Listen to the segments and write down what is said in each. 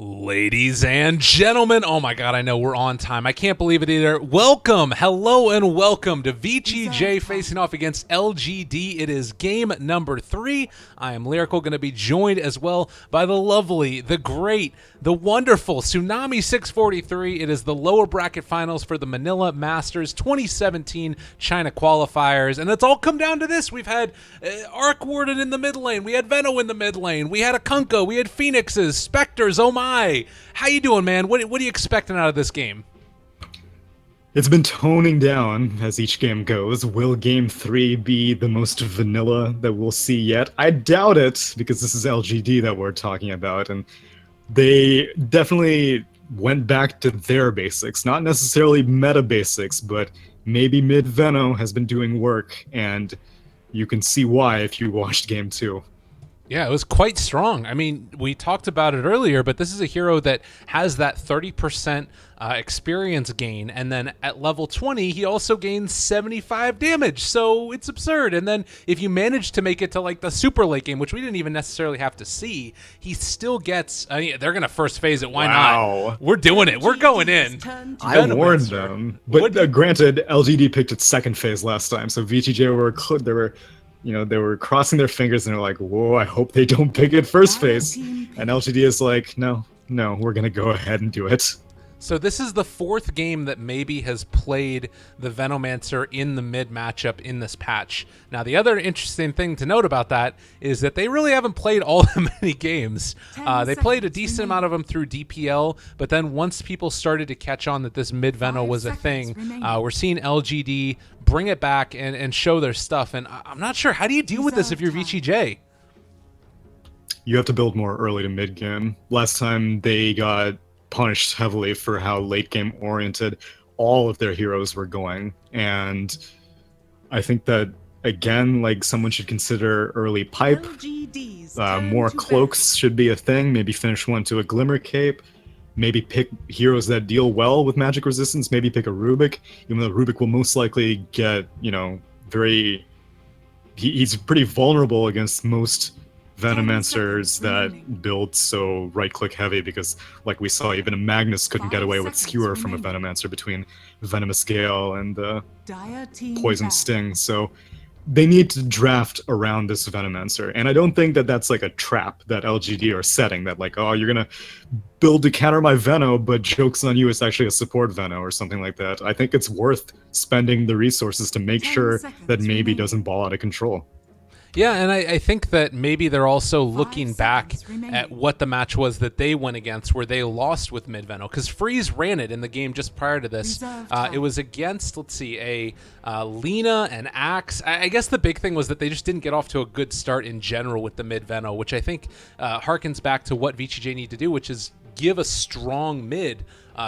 Ladies and gentlemen, oh my god, I know we're on time. I can't believe it either. Welcome, hello, and welcome to VG.J facing off against LGD. It is game number 3. I am Lyrical, going to be joined as well by the lovely, the great, the wonderful Tsunami 643. It is the lower bracket finals for the Manila Masters 2017 China qualifiers, and it's all come down to this. We've had Arc Warden in the mid lane, we had Veno in the mid lane, we had a Kunkka, we had Phoenixes, Spectres, oh my. How you doing, man? What are you expecting out of this game? It's been toning down as each game goes. Will Game 3 be the most vanilla that we'll see yet? I doubt it, because this is LGD that we're talking about, and they definitely went back to their basics. Not necessarily meta basics, but maybe mid-Veno has been doing work, and you can see why if you watched Game 2. Yeah, it was quite strong. I mean, we talked about it earlier, but this is a hero that has that 30% experience gain, and then at level 20, he also gains 75 damage, so it's absurd. And then if you manage to make it to like the super late game, which we didn't even necessarily have to see, he still gets, I mean, they're going to first phase it, why not? We're doing it, we're going in. I warned them, but granted, LGD picked its second phase last time, so VG.J they were crossing their fingers and they're like, whoa, I hope they don't pick it first phase. And LGD is like, no, we're going to go ahead and do it. So this is the 4th game that maybe has played the Venomancer in the mid matchup in this patch. Now, the other interesting thing to note about that is that they really haven't played all that many games. They played a decent amount of them through DPL, but then once people started to catch on that this mid Veno was a thing, we're seeing LGD bring it back and show their stuff. And I'm not sure, how do you deal with this if you're VG.J? You have to build more early to mid game. Last time they got punished heavily for how late game oriented all of their heroes were going, and I think that again, like, someone should consider early pipe. More cloaks should be a thing. Maybe finish one to a glimmer cape. Maybe pick heroes that deal well with magic resistance. Maybe pick a Rubik, even though Rubik will most likely get, he's pretty vulnerable against most Venomancers that build so right-click heavy, because, like we saw, even a Magnus couldn't get away with Skewer from a Venomancer between Venomous Gale and Poison Sting, so they need to draft around this Venomancer, and I don't think that that's like a trap that LGD are setting, that like, oh, you're gonna build to counter my Veno, but joke's on you, it's actually a support Veno or something like that. I think it's worth spending the resources to make sure that maybe doesn't ball out of control. Yeah, and I think that maybe they're also looking back at what the match was that they went against where they lost with mid-Veno, because Freeze ran it in the game just prior to this. It was against, let's see, a Lina and Axe. I guess the big thing was that they just didn't get off to a good start in general with the mid-Veno, which I think harkens back to what VG.J need to do, which is give a strong mid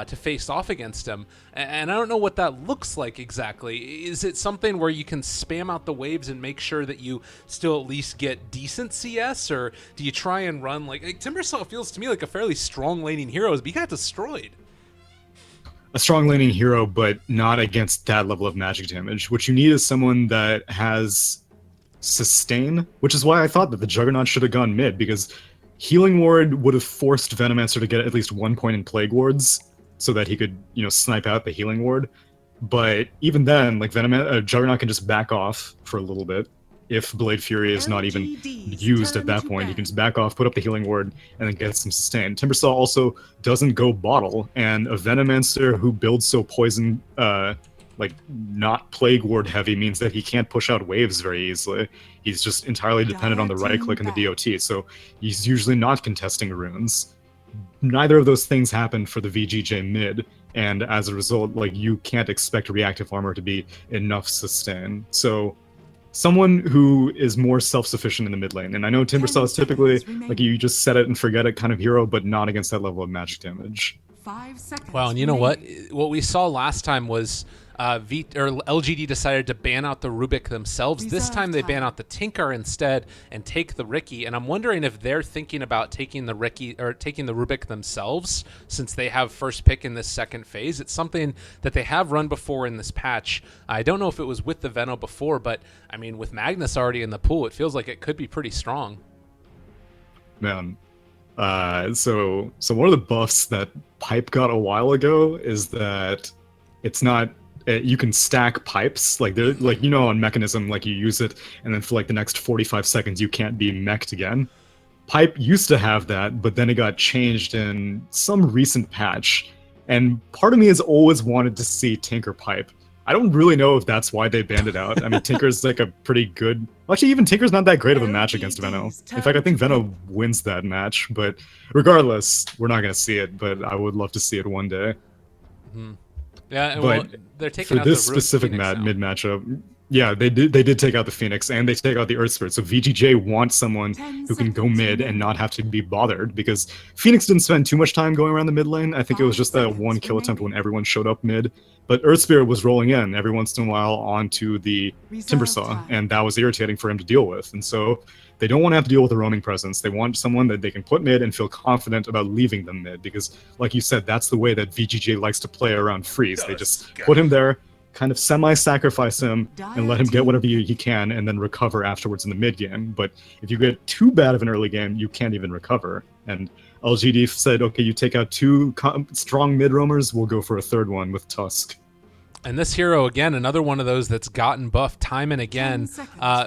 to face off against him. And I don't know what that looks like exactly. Is it something where you can spam out the waves and make sure that you still at least get decent CS, or do you try and run like Timbersaw feels to me like a fairly strong laning hero, but he got destroyed. A strong laning hero, but not against that level of magic damage. What you need is someone that has sustain, which is why I thought that the Juggernaut should have gone mid, because Healing Ward would have forced Venomancer to get at least 1 point in Plague Wards, so that he could, snipe out the Healing Ward. But even then, like, Juggernaut can just back off for a little bit. If Blade Fury is not even used at that point, he can just back off, put up the Healing Ward, and then get some sustain. Timbersaw also doesn't go bottle, and a Venomancer who builds so poison, not Plague Ward heavy, means that he can't push out waves very easily. He's just entirely dependent on the right-click and the DOT, so he's usually not contesting runes. Neither of those things happen for the VG.J mid, and as a result, like, you can't expect reactive armor to be enough sustain. So someone who is more self-sufficient in the mid lane, and I know Timbersaw is typically like you just set it and forget it kind of hero, but not against that level of magic damage. 5 seconds. Well, and you know what we saw last time was LGD decided to ban out the Rubik themselves. This time they ban out the Tinker instead and take the Riki, and I'm wondering if they're thinking about taking the Riki or taking the Rubik themselves, since they have first pick in this second phase. It's something that they have run before in this patch. I don't know if it was with the Veno before, but I mean, with Magnus already in the pool, it feels like it could be pretty strong. Man, So one of the buffs that Pipe got a while ago is that it's not you can stack pipes like they're like on Mechanism, like you use it and then for like the next 45 seconds you can't be mech'd again. Pipe used to have that, but then it got changed in some recent patch, and part of me has always wanted to see Tinker Pipe. I don't really know if that's why they banned it out. I mean, Tinker's like a pretty good... Actually, even Tinker's not that great of a match against Venno. In fact, I think Venno wins that match, but regardless, we're not going to see it, but I would love to see it one day. Mm-hmm. Yeah, but well, they're taking for out this the specific mid matchup, yeah, they did take out the Phoenix, and they take out the Earth Spirit. So VG.J wants someone who can go mid and not have to be bothered, because Phoenix didn't spend too much time going around the mid lane. I think it was just that one kill attempt when everyone showed up mid. But Earth Spirit was rolling in every once in a while onto the Timbersaw, and that was irritating for him to deal with. And so they don't want to have to deal with a roaming presence. They want someone that they can put mid and feel confident about leaving them mid, because, like you said, that's the way that VG.J likes to play around Freeze. They just put him there, kind of semi-sacrifice him, and let him get whatever he can, and then recover afterwards in the mid game. But if you get too bad of an early game, you can't even recover. And LGD said, okay, you take out two strong mid roamers, we'll go for a third one with Tusk. And this hero, again, another one of those that's gotten buffed time and again.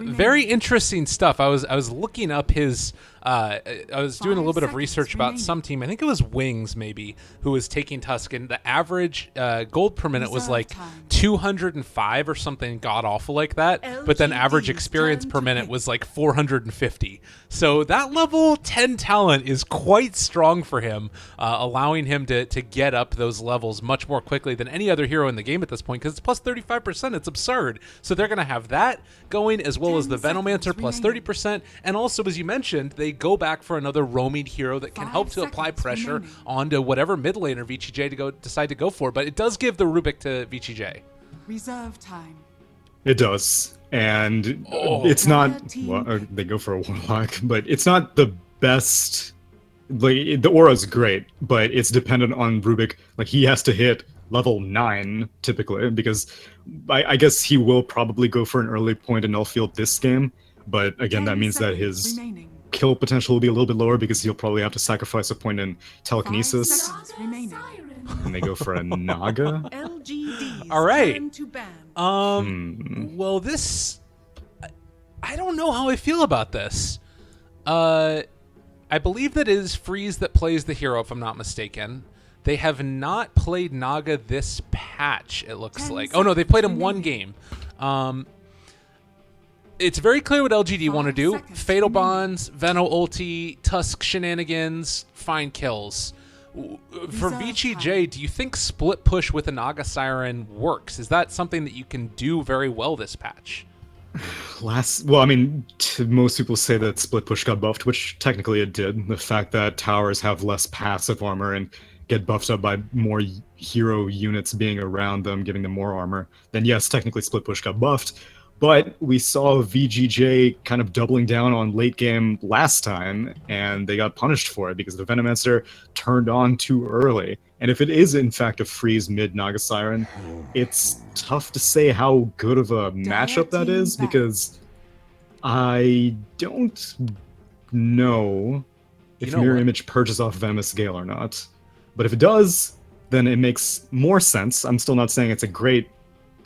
Very interesting stuff. I was looking up his... I was doing a little bit of research about some team. I think it was Wings, maybe, who was taking Tusk, and the average gold per minute was like 205 or something god-awful like that, but then average experience per minute was like 450. So that level 10 talent is quite strong for him, allowing him to get up those levels much more quickly than any other hero in the game at this point, because it's plus 35%. It's absurd. So they're going to have that going, as well as the Venomancer plus 30%, and also, as you mentioned, they go back for another roaming hero that can help to apply pressure onto whatever mid laner VG.J decide to go for. But it does give the Rubik to VG.J. Reserve time. It does, and it's not. Well, they go for a Warlock, but it's not the best. Like, the aura's great, but it's dependent on Rubik. Like, he has to hit level 9 typically, because I guess he will probably go for an early point in Nullfield this game. But again, that means that his kill potential will be a little bit lower, because he'll probably have to sacrifice a point in telekinesis. And they go for a Naga. All right. Well, this... I don't know how I feel about this. I believe that it is Freeze that plays the hero, if I'm not mistaken. They have not played Naga this patch, it looks like. Oh, no, they played him one game. It's very clear what LGD want to do. Fatal Bonds, Venno ulti, Tusk shenanigans, find kills. For VG.J, do you think split push with a Naga Siren works? Is that something that you can do very well this patch? Well, I mean, most people say that split push got buffed, which technically it did. The fact that towers have less passive armor and get buffed up by more hero units being around them, giving them more armor, then yes, technically split push got buffed. But we saw VG.J kind of doubling down on late game last time, and they got punished for it because the Venomancer turned on too early. And if it is in fact a Freeze mid Naga Siren, it's tough to say how good of a matchup that is, because I don't know if Mirror Image purges off Venomous Gale or not. But if it does, then it makes more sense. I'm still not saying it's a great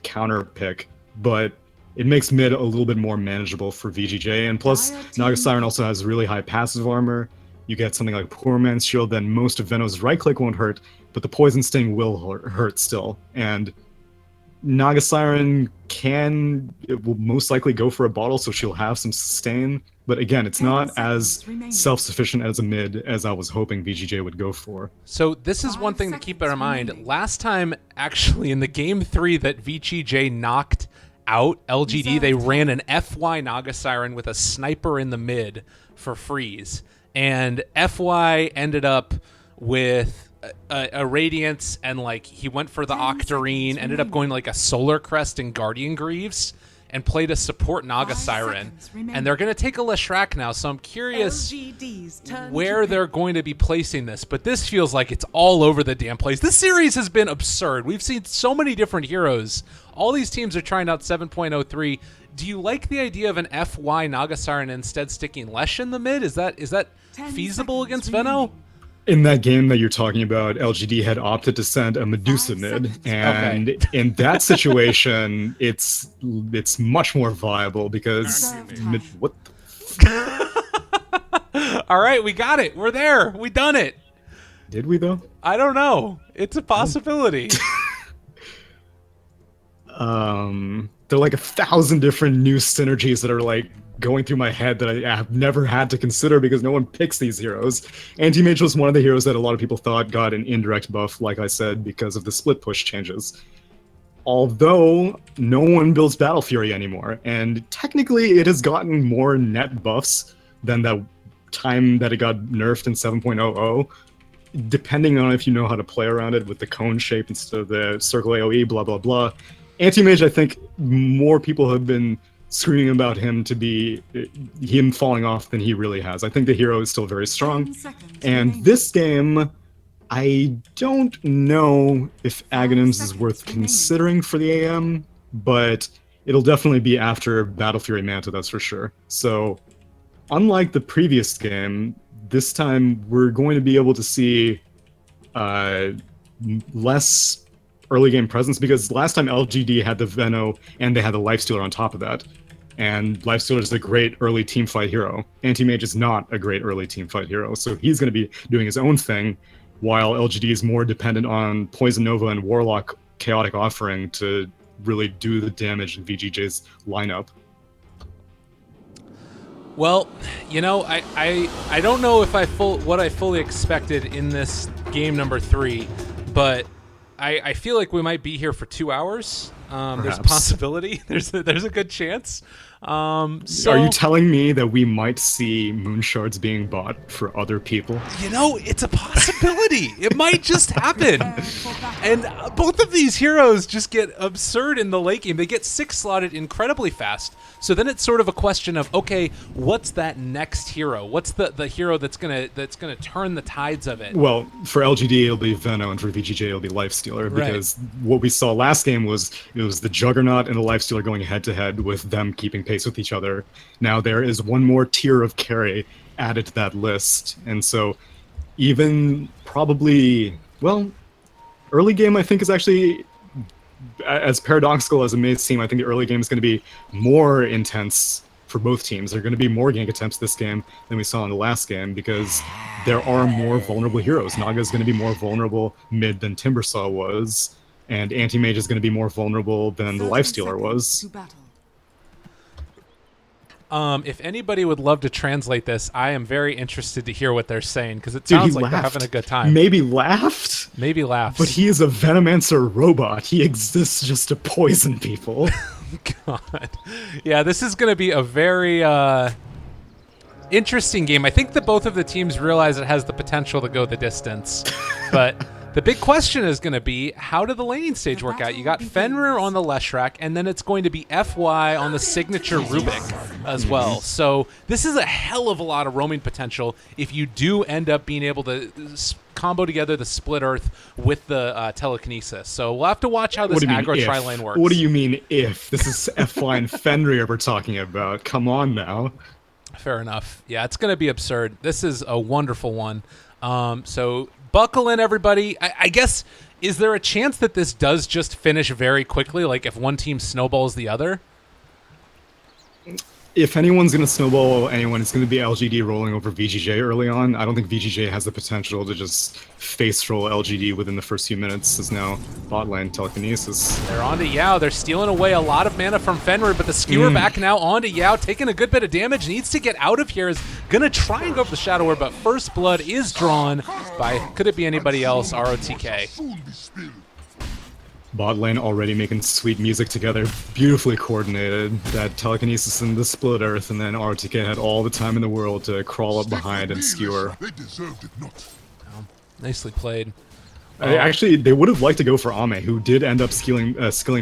counter pick, but it makes mid a little bit more manageable for VG.J. And plus, Naga Siren also has really high passive armor. You get something like Poor Man's Shield, then most of Venom's right click won't hurt, but the Poison Sting will hurt still. And Naga Siren will most likely go for a bottle, so she'll have some sustain. But again, it's not as self-sufficient as a mid as I was hoping VG.J would go for. So this is one thing to keep in mind. Last time, actually, in the game 3 that VG.J knocked out LGD, they ran an FY Naga Siren with a sniper in the mid for Freeze. And FY ended up with a Radiance, and like he went for the Octarine, ended up going like a Solar Crest and Guardian Greaves, and played a support Naga Siren. And they're going to take a Leshrac now, so I'm curious where they're going to be placing this. But this feels like it's all over the damn place. This series has been absurd. We've seen so many different heroes. All these teams are trying out 7.03. do you like the idea of an FY Nagasar and instead sticking Lesh in the mid? Is that feasible against Veno? In that game that you're talking about, LGD had opted to send a Medusa mid, and in that situation, it's much more viable because what? All right, we got it. We're there. We done it. Did we though? I don't know. It's a possibility. There are like 1,000 different new synergies that are like going through my head that I have never had to consider because no one picks these heroes. Anti-Mage was one of the heroes that a lot of people thought got an indirect buff, like I said, because of the split push changes. Although no one builds Battle Fury anymore, and technically it has gotten more net buffs than that time that it got nerfed in 7.00, depending on if you know how to play around it with the cone shape instead of the circle AoE, blah blah blah. Anti-Mage, I think more people have been screaming about him to be him falling off than he really has. I think the hero is still very strong. And this game, I don't know if Aghanims is worth considering for the AM, but it'll definitely be after Battle Fury Manta, that's for sure. So, unlike the previous game, this time we're going to be able to see less early game presence, because last time LGD had the Veno and they had the Lifestealer on top of that. And Lifestealer is a great early teamfight hero. Anti-Mage is not a great early teamfight hero, so he's going to be doing his own thing, while LGD is more dependent on Poison Nova and Warlock Chaotic Offering to really do the damage in VG.J's lineup. Well, you know, I don't know if what I fully expected in this game number 3, but I feel like we might be here for 2 hours. There's a possibility. There's a good chance. So, are you telling me that we might see moon shards being bought for other people? You know, it's a possibility. It might just happen. And both of these heroes just get absurd in the late game. They get 6 slotted incredibly fast. So then it's sort of a question of, okay, what's that next hero? What's the hero that's gonna turn the tides of it? Well, for LGD it'll be Veno, and for VG.J it'll be Lifestealer, because what we saw last game was it was the Juggernaut and the Lifestealer going head to head with them keeping pace with each other. Now there is one more tier of carry added to that list, and so even probably, well, early game I think is actually, as paradoxical as it may seem, I think the early game is going to be more intense for both teams. There are going to be more gank attempts this game than we saw in the last game, because there are more vulnerable heroes. Naga is going to be more vulnerable mid than Timbersaw was, and Anti-Mage is going to be more vulnerable than the Lifestealer was. If anybody would love to translate this, I am very interested to hear what they're saying, because it sounds like they're having a good time. Maybe laughed? Maybe laughs. But he is a Venomancer robot. He exists just to poison people. God. Yeah, this is going to be a very interesting game. I think that both of the teams realize it has the potential to go the distance. But the big question is going to be, how did the laning stage work out? You got Fenrir on the Leshrac, and then it's going to be FY on the signature Rubik as well. So this is a hell of a lot of roaming potential if you do end up being able to combo together the Split Earth with the telekinesis. So we'll have to watch how this aggro tri-lane works. What do you mean if? This is FY and Fenrir we're talking about. Come on now. Fair enough. Yeah, it's going to be absurd. This is a wonderful one. So buckle in, everybody. I guess, is there a chance that this does just finish very quickly, like if one team snowballs the other? If anyone's going to snowball anyone, it's going to be LGD rolling over VG.J early on. I don't think VG.J has the potential to just face roll LGD within the first few minutes, as now bot lane telekinesis. They're on to Yao. They're stealing away a lot of mana from Fenrir, but the skewer back now on to Yao, taking a good bit of damage. Needs to get out of here. Is going to try and go for the Shadow Word, but first blood is drawn by, could it be anybody else, ROTK. Bot lane already making sweet music together, beautifully coordinated. That telekinesis in the Split Earth, and then RTK had all the time in the world to crawl up behind and skewer. Oh, nicely played. Actually, they would have liked to go for Ame, who did end up skilling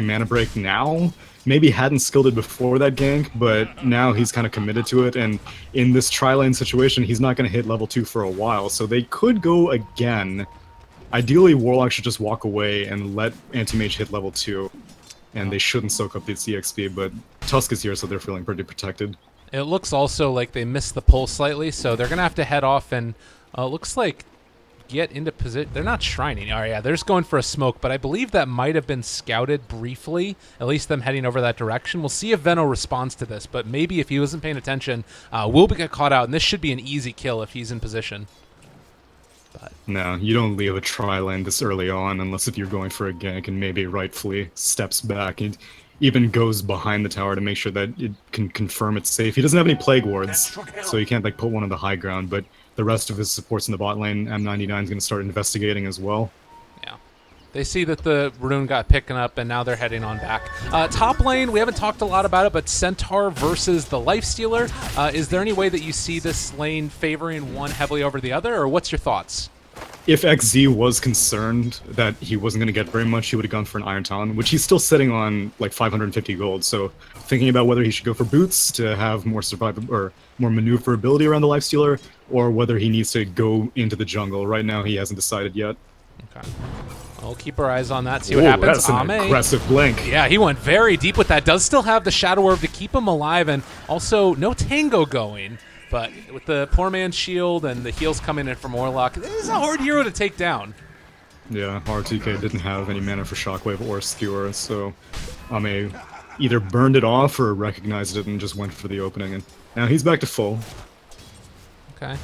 Mana Break now. Maybe hadn't skilled it before that gank, but now he's kind of committed to it, and in this tri-lane situation, he's not going to hit level 2 for a while, so they could go again. Ideally, Warlock should just walk away and let Anti-Mage hit level 2, and they shouldn't soak up the CXP, but Tusk is here, so they're feeling pretty protected. It looks also like they missed the pull slightly, so they're going to have to head off and looks like get into position. They're not shrining. Oh, yeah, they're just going for a smoke, but I believe that might have been scouted briefly, at least them heading over that direction. We'll see if Venno responds to this, but maybe if he wasn't paying attention, will get caught out, and this should be an easy kill if he's in position. But no, you don't leave a tri-lane this early on unless if you're going for a gank and maybe rightfully steps back and even goes behind the tower to make sure that it can confirm it's safe. He doesn't have any plague wards, so he can't like put one on the high ground, but the rest of his supports in the bot lane, M99 is going to start investigating as well. Yeah. They see that the rune got picking up, and now they're heading on back. Top lane, we haven't talked a lot about it, but Centaur versus the Lifestealer. Is there any way that you see this lane favoring one heavily over the other, or what's your thoughts? If XZ was concerned that he wasn't going to get very much, he would have gone for an Iron Talon, which he's still sitting on like 550 gold. So thinking about whether he should go for boots to have more survival or more maneuverability around the Lifestealer, or whether he needs to go into the jungle. Right now, he hasn't decided yet. Okay. We'll keep our eyes on that, see what happens. That's an aggressive blink. Yeah, he went very deep with that. Does still have the Shadow Orb to keep him alive, and also no Tango going. But with the poor man's shield and the heals coming in from Orlock, this is a hard hero to take down. Yeah, RTK didn't have any mana for Shockwave or Skewer, so Ame either burned it off or recognized it and just went for the opening. And now he's back to full. Okay.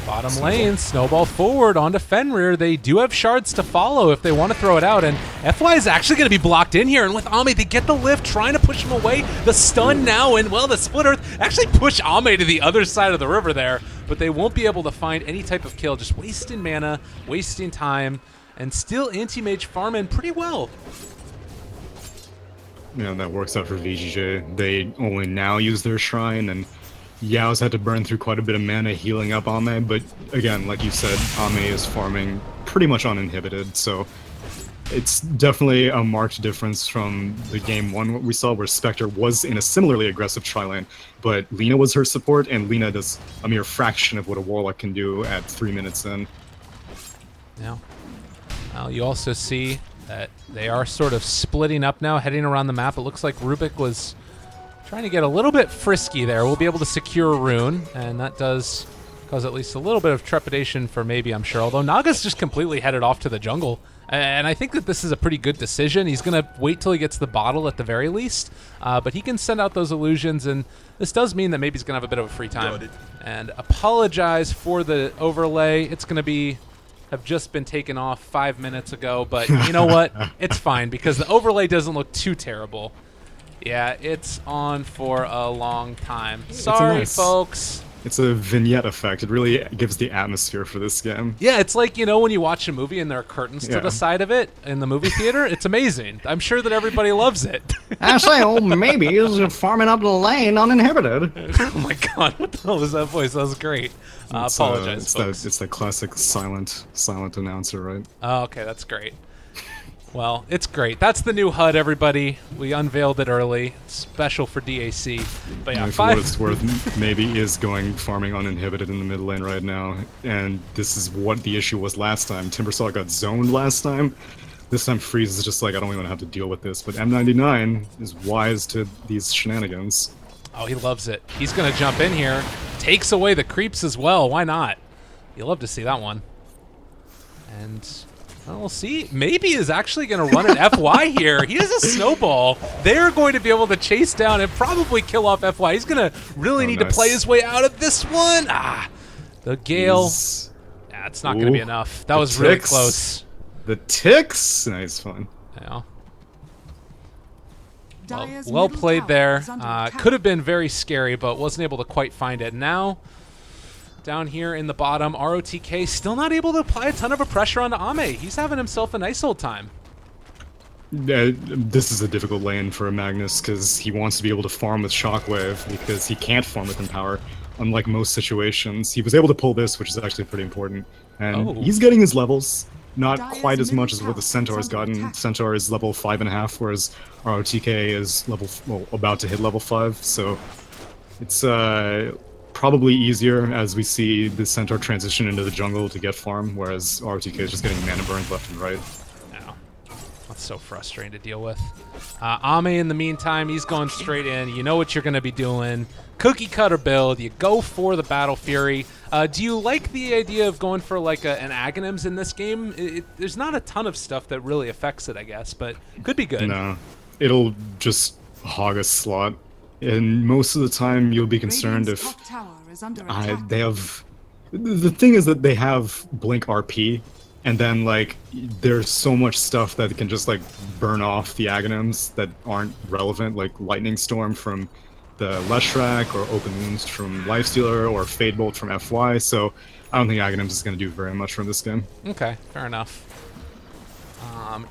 Bottom lane, snowball forward onto Fenrir. They do have shards to follow if they want to throw it out, and FY is actually going to be blocked in here, and with Ame, they get the lift, trying to push him away. The stun now, and well, the Split Earth actually push Ame to the other side of the river there, but they won't be able to find any type of kill, just wasting mana, wasting time, and still Anti-Mage farming pretty well. You know, that works out for VG.J. They only now use their Shrine, and Yao's had to burn through quite a bit of mana healing up Ame, but again, like you said, Ame is farming pretty much uninhibited, so it's definitely a marked difference from the game one what we saw where Spectre was in a similarly aggressive tri-lane, but Lina was her support, and Lina does a mere fraction of what a Warlock can do at 3 minutes in. Yeah. Well, you also see that they are sort of splitting up now, heading around the map. It looks like Rubik was trying to get a little bit frisky there. We'll be able to secure a rune, and that does cause at least a little bit of trepidation for maybe, I'm sure. Although Naga's just completely headed off to the jungle, and I think that this is a pretty good decision. He's going to wait till he gets the bottle at the very least, but he can send out those illusions, and this does mean that maybe he's going to have a bit of a free time. And apologize for the overlay. It's going to have just been taken off 5 minutes ago, but you know what? It's fine, because the overlay doesn't look too terrible. Yeah, it's on for a long time. Sorry, folks. It's a vignette effect. It really gives the atmosphere for this game. Yeah, it's like, you know, when you watch a movie and there are curtains to the side of it in the movie theater. It's amazing. I'm sure that everybody loves it. I say, old maybe is farming up the lane uninhibited. Oh my god, what the hell was that voice? That was great. Apologize, folks. It's the classic silent announcer, right? Oh, okay, that's great. Well, it's great. That's the new HUD, everybody. We unveiled it early. Special for DAC. But yeah, for what it's worth, maybe is going farming uninhibited in the mid lane right now. And this is what the issue was last time. Timbersaw got zoned last time. This time Freeze is just like, I don't even have to deal with this. But M99 is wise to these shenanigans. Oh, he loves it. He's going to jump in here. Takes away the creeps as well. Why not? You'll love to see that one. And well, we'll see. Maybe is actually going to run an FY here. He has a snowball. They're going to be able to chase down and probably kill off FY. He's going to really need to play his way out of this one. Ah, the Gale. It's not going to be enough. That was really close. The ticks. Nice fun. Yeah. Well played there. Could have been very scary, but wasn't able to quite find it. Now, down here in the bottom, ROTK still not able to apply a ton of pressure onto Ame. He's having himself a nice old time. This is a difficult lane for Magnus because he wants to be able to farm with Shockwave because he can't farm with Empower. Unlike most situations, he was able to pull this, which is actually pretty important. And he's getting his levels. Not quite as much as what the Centaur's gotten. Centaur is level 5.5, whereas ROTK is level, well, about to hit level 5. So it's probably easier as we see the Centaur transition into the jungle to get farm, whereas ROTK is just getting mana burned left and right. Yeah. That's so frustrating to deal with. Ame, in the meantime, he's going straight in. You know what you're going to be doing. Cookie cutter build. You go for the Battle Fury. Do you like the idea of going for like an Aghanims in this game? There's not a ton of stuff that really affects it, I guess, but could be good. No, it'll just hog a slot. And most of the time, you'll be concerned if they have... The thing is that they have Blink RP, and then, like, there's so much stuff that can just, like, burn off the Aghanims that aren't relevant, like Lightning Storm from the Leshrac, or Open Wounds from Lifestealer, or Fade Bolt from FY, so I don't think Aghanims is going to do very much from this game. Okay, fair enough.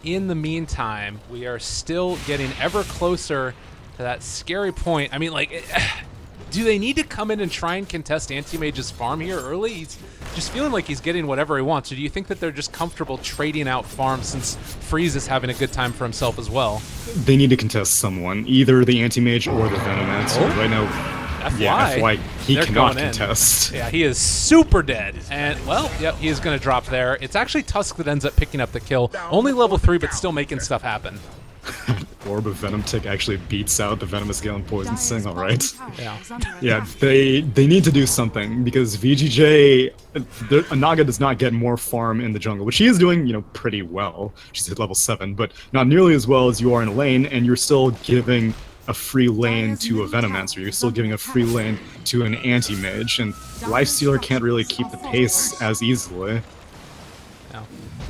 In the meantime, we are still getting ever closer to that scary point. I mean, like... Do they need to come in and try and contest Anti-Mage's farm here early? He's just feeling like he's getting whatever he wants. Or do you think that they're just comfortable trading out farms since Freeze is having a good time for himself as well? They need to contest someone, either the Anti-Mage or the Venomancer. Oh. Right now, FY, he cannot contest. Yeah, he is super dead. And, well, yep, he is going to drop there. It's actually Tusk that ends up picking up the kill. Only level 3, but still making stuff happen. Orb of Venom Tick actually beats out the Venomous Gale and Poison Sting, alright? Yeah. Yeah, they need to do something, because VG.J, Naga does not get more farm in the jungle, which he is doing, you know, pretty well. She's hit level 7, but not nearly as well as you are in a lane, and you're still giving a free lane to a Venomancer. You're still giving a free lane to an Anti-Mage, and Lifestealer can't really keep the pace as easily. Yeah,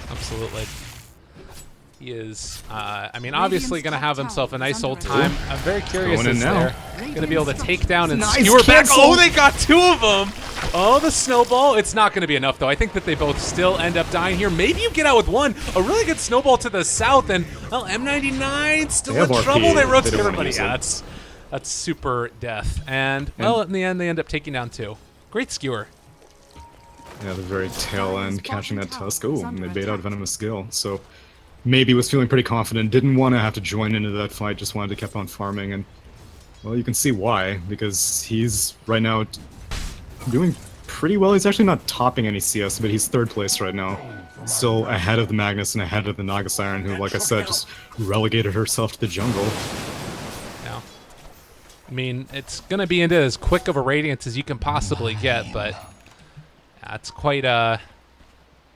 absolutely. He is, I mean, obviously going to have himself a nice old time. I'm very curious if they're going to be able to take down and skewer back. Oh, they got 2 of them! Oh, the snowball. It's not going to be enough, though. I think that they both still end up dying here. Maybe you get out with 1. A really good snowball to the south, and, well, M99 still in trouble. They rotate everybody. Yeah, that's super death. And, well, in the end, they end up taking down 2. Great skewer. Yeah, the very tail end, catching that Tusk. Oh, and they bait out Venomous Gale, so... Maybe was feeling pretty confident, didn't want to have to join into that fight, just wanted to keep on farming, and, well, you can see why, because he's, right now, doing pretty well. He's actually not topping any CS, but he's 3rd place right now. Still ahead of the Magnus and ahead of the Naga Siren, who, like I said, just relegated herself to the jungle. Yeah. I mean, it's going to be into as quick of a radiance as you can possibly get, but that's quite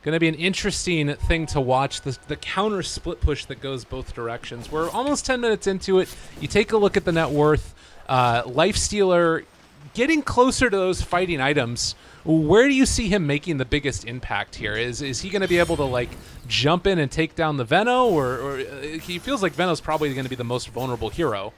going to be an interesting thing to watch, the counter split push that goes both directions. We're almost 10 minutes into it. You take a look at the net worth. Lifestealer getting closer to those fighting items. Where do you see him making the biggest impact here? Is he going to be able to, like, jump in and take down the Veno, or he feels like Veno's probably going to be the most vulnerable hero?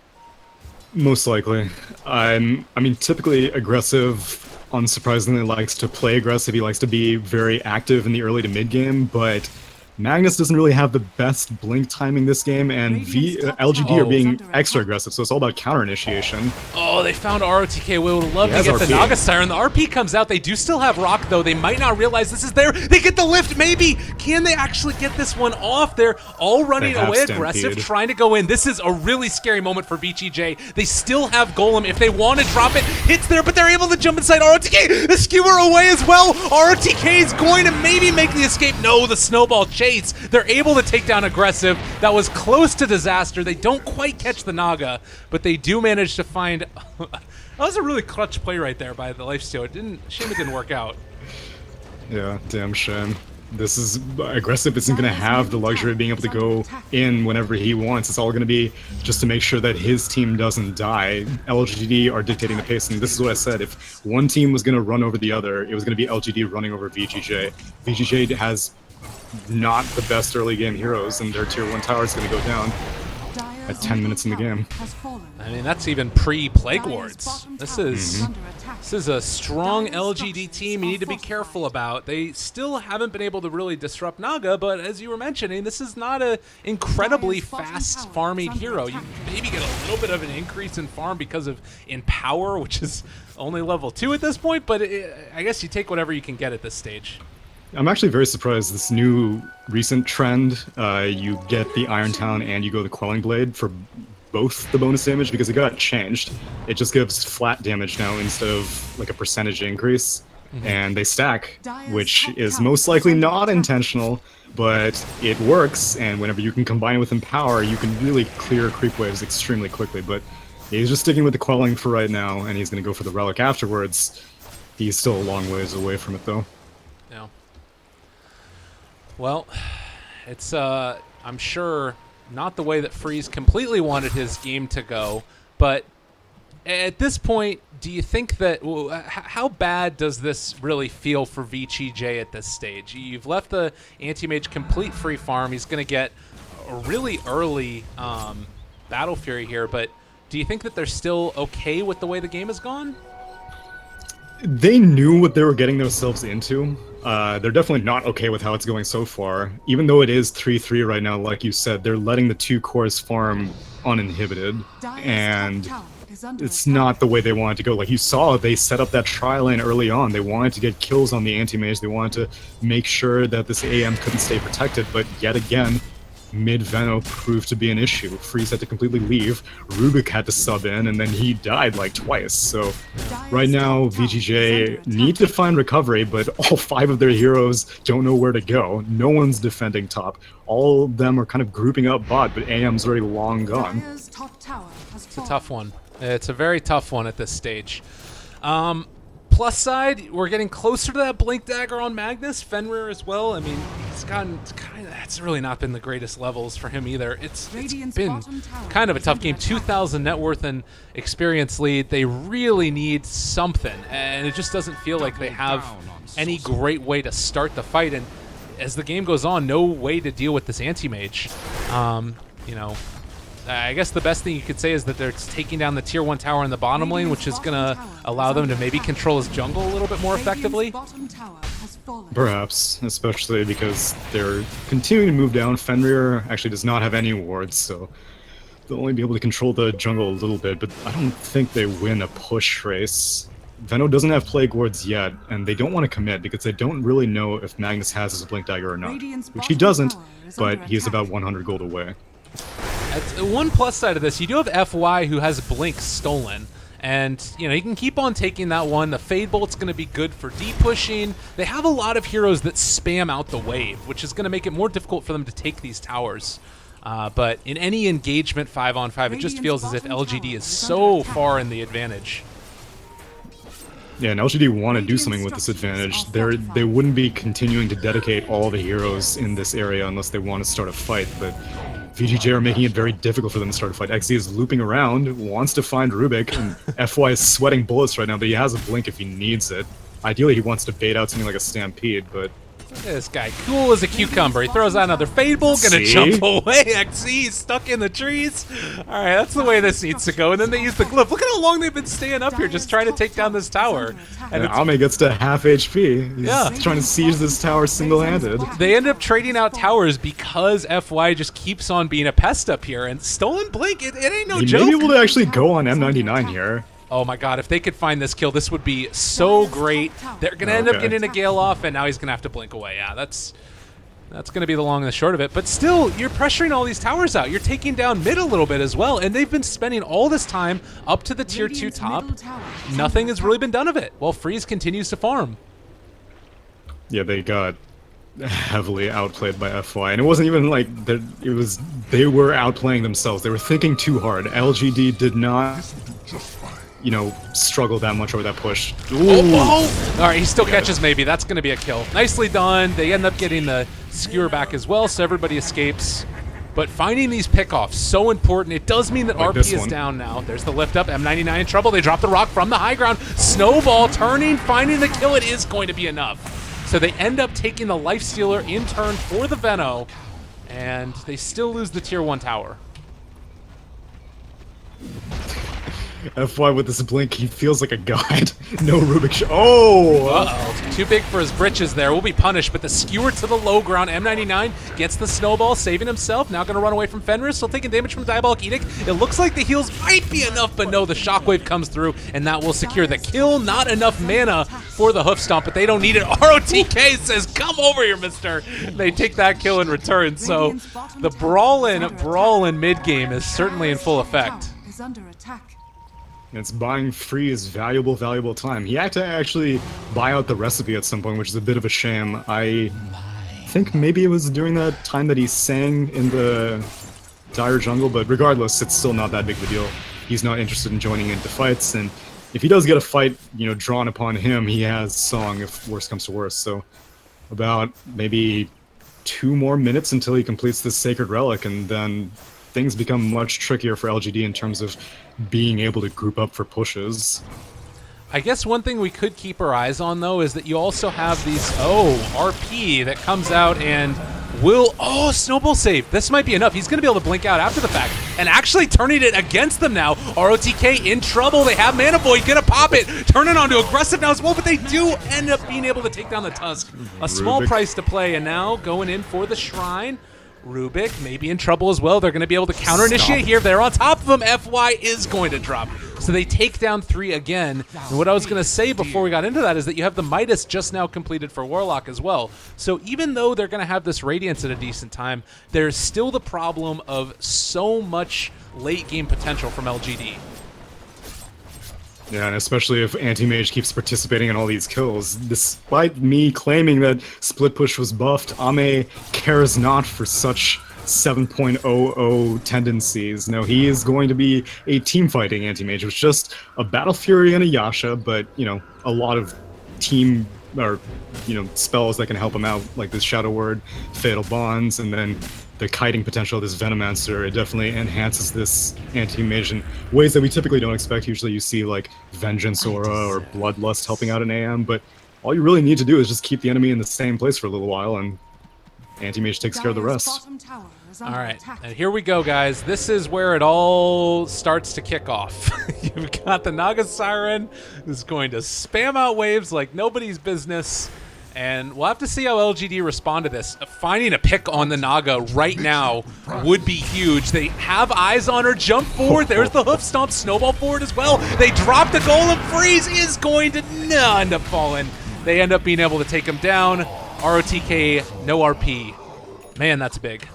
Most likely. I mean, typically aggressive, unsurprisingly likes to play aggressive. He likes to be very active in the early to mid game, but Magnus doesn't really have the best blink timing this game, and LGD are being extra aggressive, so it's all about counter initiation. Oh, they found ROTK. We would love to get the Naga Siren. The RP comes out. They do still have Rock, though. They might not realize this is there. They get the lift, maybe. Can they actually get this one off? They're all running away aggressive, trying to go in. This is a really scary moment for VG.J. They still have Golem. If they want to drop it, hits there, but they're able to jump inside ROTK. The skewer away as well. ROTK is going to maybe make the escape. No, the snowball chase. They're able to take down aggressive. That was close to disaster. They don't quite catch the Naga, but they do manage to find... that was a really clutch play right there by the Lifestealer. Shame it didn't work out. Yeah, damn shame. This is... Aggressive isn't going to have the luxury of being able to go in whenever he wants. It's all going to be just to make sure that his team doesn't die. LGD are dictating the pace, and this is what I said. If one team was going to run over the other, it was going to be LGD running over VG.J. VG.J has not the best early game heroes, and their tier 1 tower is going to go down at 10 minutes in the game. I mean, that's even pre-Plague Wards. This is a strong LGD team you need to be careful about. They still haven't been able to really disrupt Naga, but as you were mentioning, this is not an incredibly fast farming hero. You maybe get a little bit of an increase in farm because of Empower, which is only level 2 at this point, but I guess you take whatever you can get at this stage. I'm actually very surprised this new recent trend, you get the Iron Town and you go the Quelling Blade for both the bonus damage, because it got changed. It just gives flat damage now instead of like a percentage increase, and they stack, which is most likely not intentional, but it works, and whenever you can combine it with Empower, you can really clear creep waves extremely quickly. But he's just sticking with the Quelling for right now, and he's going to go for the Relic afterwards. He's still a long ways away from it, though. Yeah. Well, it's, I'm sure, not the way that Freeze completely wanted his game to go, but at this point, do you think that how bad does this really feel for VG.J at this stage? You've left the Anti-Mage complete free farm. He's going to get a really early Battle Fury here, but do you think that they're still okay with the way the game has gone? They knew what they were getting themselves into. They're definitely not okay with how it's going so far. Even though it is 3-3 right now, like you said, they're letting the 2 cores farm uninhibited, and it's not the way they wanted to go. Like you saw, they set up that tri-lane early on. They wanted to get kills on the anti-mage. They wanted to make sure that this AM couldn't stay protected, but yet again, mid-Veno proved to be an issue. Freeze had to completely leave, Rubik had to sub in, and then he died like twice. So right now, VG.J need to find recovery, but all 5 of their heroes don't know where to go. No one's defending top. All of them are kind of grouping up bot, but AM's already long gone. It's a tough one. It's a very tough one at this stage. Plus side, we're getting closer to that Blink Dagger on Magnus. Fenrir as well. I mean, he's gotten kind of, it's really not been the greatest levels for him either. It's been kind of a tough game. 2,000 net worth and experience lead. They really need something, and it just doesn't feel like they have any great way to start the fight. And as the game goes on, no way to deal with this anti-mage. You know, I guess the best thing you could say is that they're taking down the tier 1 tower in the bottom lane, which is going to allow them to maybe control his jungle a little bit more effectively. Perhaps, especially because they're continuing to move down. Fenrir actually does not have any wards, so they'll only be able to control the jungle a little bit, but I don't think they win a push race. Veno doesn't have Plague Wards yet, and they don't want to commit because they don't really know if Magnus has his Blink Dagger or not, which he doesn't, but he is about 100 gold away. One plus side of this, you do have FY who has Blink stolen, and you know he can keep on taking that one. The Fade Bolt's going to be good for deep pushing. They have a lot of heroes that spam out the wave, which is going to make it more difficult for them to take these towers. But in any engagement 5-on-5, it just feels as if LGD is so far in the advantage. Yeah, and LGD want to do something with this advantage. They wouldn't be continuing to dedicate all the heroes in this area unless they want to start a fight, but VG.J are making it very difficult for them to start a fight. XZ is looping around, wants to find Rubik, and FY is sweating bullets right now, but he has a blink if he needs it. Ideally, he wants to bait out something like a Stampede, but... Look at this guy, cool as a cucumber. He throws out another Fable, gonna jump away. XZ stuck in the trees. All right, that's the way this needs to go. And then they use the glyph. Look at how long they've been staying up here just trying to take down this tower. And Ame gets to half HP. He's trying to siege this tower single-handed. They end up trading out towers because FY just keeps on being a pest up here. And Stolen Blink, it ain't no joke. He may be able to actually go on M99 here. Oh my god, if they could find this kill, this would be so great. They're going to end up getting a Gale off, and now he's going to have to blink away. Yeah, that's going to be the long and the short of it. But still, you're pressuring all these towers out. You're taking down mid a little bit as well, and they've been spending all this time up to the tier 2 top. Nothing has really been done of it, while Freeze continues to farm. Yeah, they got heavily outplayed by FY, and it wasn't even like they were outplaying themselves. They were thinking too hard. LGD did not, you know, struggle that much over that push. Oh! All right, he still catches maybe. That's going to be a kill. Nicely done. They end up getting the skewer back as well, so everybody escapes. But finding these pickoffs, so important. It does mean that like RP is down now. There's the lift up. M99 in trouble. They drop the rock from the high ground. Snowball turning, finding the kill. It is going to be enough. So they end up taking the Lifestealer in turn for the Veno, and they still lose the tier 1 tower. FY with this blink, he feels like a god. No Rubik. Oh! Uh-oh. Too big for his britches there. Will be punished, but the skewer to the low ground. M99 gets the snowball, saving himself. Now going to run away from Fenrir. Still taking damage from Diabolic Edict. It looks like the heals might be enough, but no, the shockwave comes through, and that will secure the kill. Not enough mana for the hoof stomp, but they don't need it. ROTK says, come over here, mister. They take that kill in return. So the brawl in mid-game is certainly in full effect. It's buying Freeze valuable time. He had to actually buy out the recipe at some point, which is a bit of a shame. I think maybe it was during that time that he sang in the Dire Jungle, but regardless, it's still not that big of a deal. He's not interested in joining into fights, and if he does get a fight, drawn upon him, he has Song if worse comes to worse. So about maybe 2 more minutes until he completes this Sacred Relic, and then things become much trickier for LGD in terms of being able to group up for pushes. I guess one thing we could keep our eyes on, though, is that you also have these, RP that comes out and will, snowball save. This might be enough. He's going to be able to blink out after the fact and actually turning it against them now. ROTK in trouble. They have Mana Void, going to pop it, turn it onto aggressive now as well, but they do end up being able to take down the Tusk. A small price to play, and now going in for the Shrine. Rubik may be in trouble as well. They're going to be able to counter-initiate here. They're on top of him. FY is going to drop. So they take down 3 again. And what I was going to say before we got into that is that you have the Midas just now completed for Warlock as well. So even though they're going to have this Radiance at a decent time, there's still the problem of so much late-game potential from LGD. Yeah, and especially if Anti-Mage keeps participating in all these kills. Despite me claiming that Split Push was buffed, Ame cares not for such 7.00 tendencies. No, he is going to be a team-fighting Anti-Mage with just a Battle Fury and a Yasha, but, a lot of team or, spells that can help him out, like this Shadow Word, Fatal Bonds, and then the kiting potential of this Venomancer. It definitely enhances this Anti-Mage in ways that we typically don't expect. Usually you see like Vengeance Aura or Bloodlust helping out in AM, but all you really need to do is just keep the enemy in the same place for a little while, and Anti-Mage takes care of the rest. All right, and here we go, guys. This is where it all starts to kick off. You've got the Naga Siren who's going to spam out waves like nobody's business, and we'll have to see how LGD respond to this. Finding a pick on the Naga right now would be huge. They have eyes on her. Jump forward. There's the hoof stomp. Snowball forward as well. They drop the Golem. Freeze is going to end up falling. They end up being able to take him down. ROTK, no RP. Man, that's big.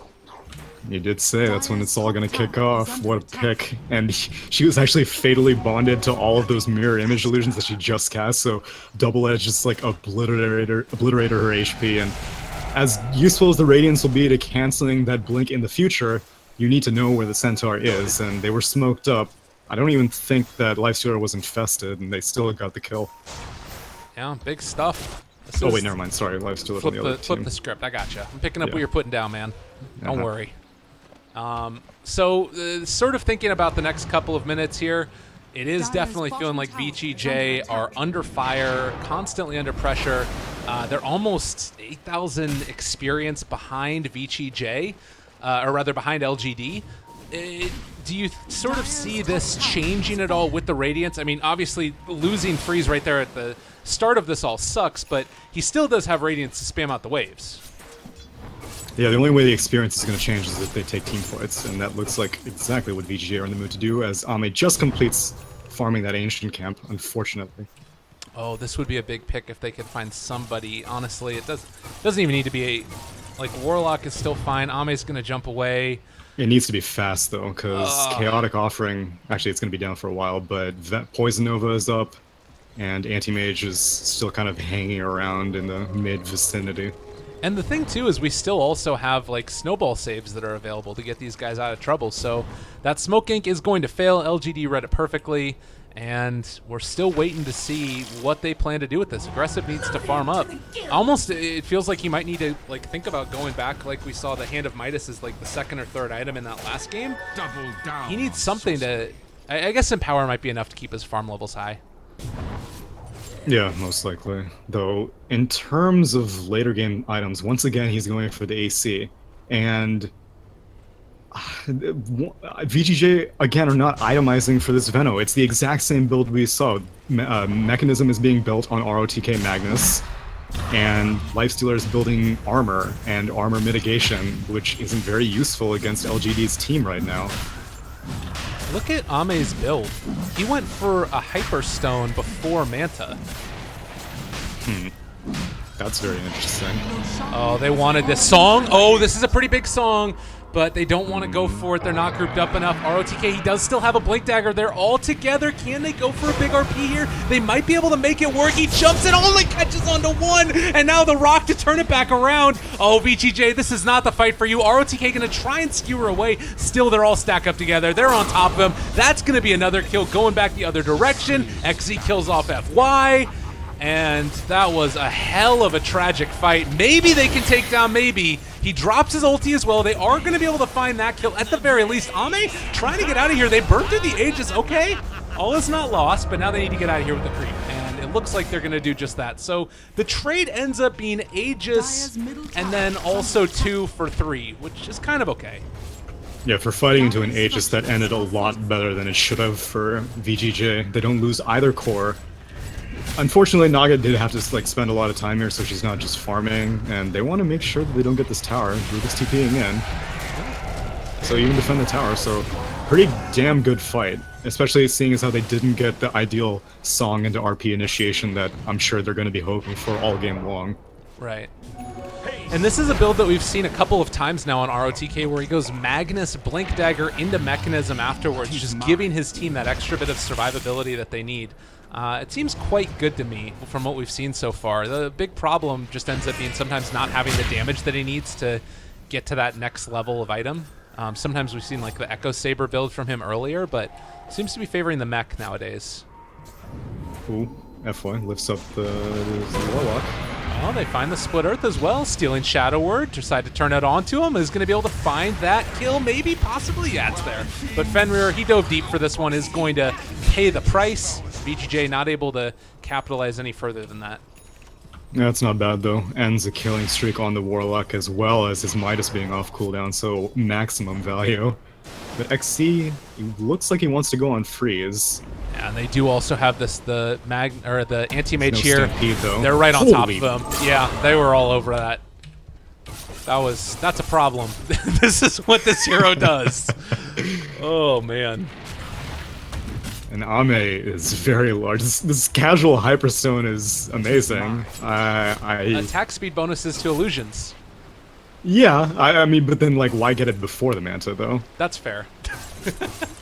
You did say that's when it's all going to kick off. What a pick. And she was actually fatally bonded to all of those mirror image illusions that she just cast, so Double Edge just like obliterated her HP. And as useful as the Radiance will be to canceling that blink in the future, you need to know where the Centaur is, and they were smoked up. I don't even think that Lifestealer was infested, and they still got the kill. Yeah, big stuff. Oh wait, never mind. Sorry, Lifestealer from the other team. Flip the script. I gotcha. I'm picking up what you're putting down, man. Don't worry. So sort of thinking about the next couple of minutes here, it is definitely feeling like VG.J are under fire, constantly under pressure. They're almost 8,000 experience behind VG.J, or rather behind LGD. Do you sort of see this changing at all with the Radiance? I mean, obviously losing Freeze right there at the start of this all sucks, but he still does have Radiance to spam out the waves. Yeah, the only way the experience is going to change is if they take team fights, and that looks like exactly what VG.J are in the mood to do, as Ame just completes farming that Ancient Camp, unfortunately. Oh, this would be a big pick if they could find somebody. Honestly, it doesn't even need to be a... Like, Warlock is still fine. Ame's going to jump away. It needs to be fast, though, because Chaotic Offering... Actually, it's going to be down for a while, but Poison Nova is up, and Anti-Mage is still kind of hanging around in the mid-vicinity. And the thing, too, is we still also have, like, snowball saves that are available to get these guys out of trouble. So that Smoke Ink is going to fail. LGD read it perfectly. And we're still waiting to see what they plan to do with this. Aggressive needs to farm up. Almost, it feels like he might need to, like, think about going back like we saw the Hand of Midas as, like, the second or third item in that last game. Double down. He needs something to... I guess Empower might be enough to keep his farm levels high. Yeah, most likely. Though, in terms of later game items, once again, he's going for the AC. And VG.J, again, are not itemizing for this Veno. It's the exact same build we saw. Mechanism is being built on ROTK Magnus, and Lifestealer is building armor and armor mitigation, which isn't very useful against LGD's team right now. Look at Ame's build. He went for a Hyperstone before Manta. That's very interesting. Oh, they wanted this song. Oh, this is a pretty big song. but they don't want to go for it. They're not grouped up enough. ROTK, he does still have a Blink Dagger. They're all together. Can they go for a big RP here? They might be able to make it work. He jumps and only catches onto one, and now the rock to turn it back around. Oh, VG.J, this is not the fight for you. ROTK going to try and skewer away. Still, they're all stacked up together. They're on top of him. That's going to be another kill going back the other direction. XZ kills off FY. And that was a hell of a tragic fight. Maybe they can take down, maybe. He drops his ulti as well. They are going to be able to find that kill at the very least. Ame trying to get out of here. They burned through the Aegis. Okay, all is not lost, but now they need to get out of here with the creep. And it looks like they're going to do just that. So the trade ends up being Aegis and then also 2 for 3, which is kind of okay. Yeah, for fighting into an Aegis, that ended a lot better than it should have for VG.J. They don't lose either core. Unfortunately, Naga did have to like spend a lot of time here, so she's not just farming, and they want to make sure that they don't get this tower. Ruga's TPing in, so even defend the tower. So pretty damn good fight, especially seeing as how they didn't get the ideal song into RP initiation that I'm sure they're going to be hoping for all game long. Right. And this is a build that we've seen a couple of times now on ROTK where he goes Magnus, Blink Dagger into Mechanism afterwards, just giving his team that extra bit of survivability that they need. It seems quite good to me from what we've seen so far. The big problem just ends up being sometimes not having the damage that he needs to get to that next level of item. Sometimes we've seen like the Echo Saber build from him earlier, but seems to be favoring the mech nowadays. Ooh, FY lifts up the Warlock. Oh, they find the Split Earth as well, stealing Shadow Word, decide to turn it onto him, is going to be able to find that kill, maybe, possibly, yeah, it's there. But Fenrir, he dove deep for this one, is going to pay the price. VG.J not able to capitalize any further than that. That's not bad though. Ends a killing streak on the Warlock as well as his Midas being off cooldown, so maximum value. But XC, he looks like he wants to go on freeze. Yeah, and they do also have this the anti-mage here. Stampede, though. They're right on top of them. Yeah, they were all over that. That's a problem. This is what this hero does. Oh man. And Ame is very large. This casual Hyperstone is amazing. Attack speed bonuses to illusions. Yeah, I mean, but then like, why get it before the Manta though? That's fair.